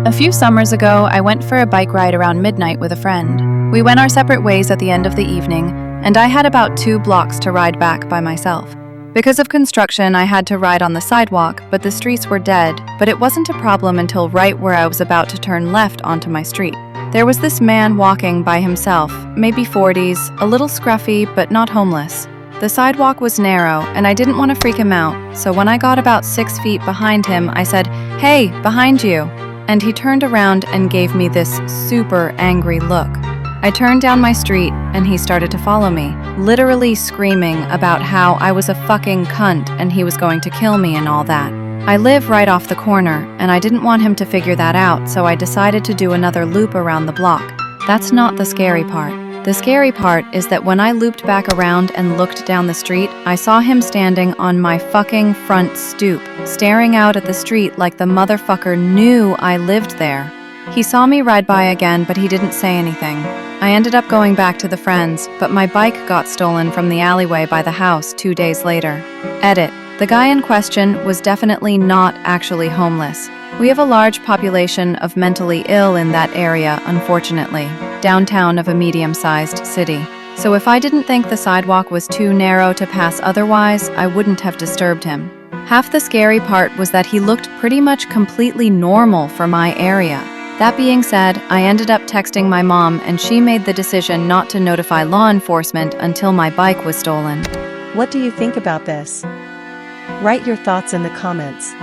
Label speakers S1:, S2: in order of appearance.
S1: A few summers ago, I went for a bike ride around midnight with a friend. We went our separate ways at the end of the evening, and I had about 2 blocks to ride back by myself. Because of construction, I had to ride on the sidewalk, but the streets were dead, but it wasn't a problem until right where I was about to turn left onto my street. There was this man walking by himself, maybe 40s, a little scruffy, but not homeless. The sidewalk was narrow, and I didn't want to freak him out, so when I got about 6 feet behind him, I said, "Hey, behind you!" And he turned around and gave me this super angry look. I turned down my street, and he started to follow me, literally screaming about how I was a fucking cunt and he was going to kill me and all that. I live right off the corner, and I didn't want him to figure that out, so I decided to do another loop around the block. That's not the scary part. The scary part is that when I looped back around and looked down the street, I saw him standing on my fucking front stoop, staring out at the street like the motherfucker knew I lived there. He saw me ride by again, but he didn't say anything. I ended up going back to the friends, but my bike got stolen from the alleyway by the house 2 days later. Edit. The guy in question was definitely not actually homeless. We have a large population of mentally ill in that area, unfortunately, downtown of a medium-sized city. So if I didn't think the sidewalk was too narrow to pass otherwise, I wouldn't have disturbed him. Half the scary part was that he looked pretty much completely normal for my area. That being said, I ended up texting my mom, and she made the decision not to notify law enforcement until my bike was stolen.
S2: What do you think about this? Write your thoughts in the comments.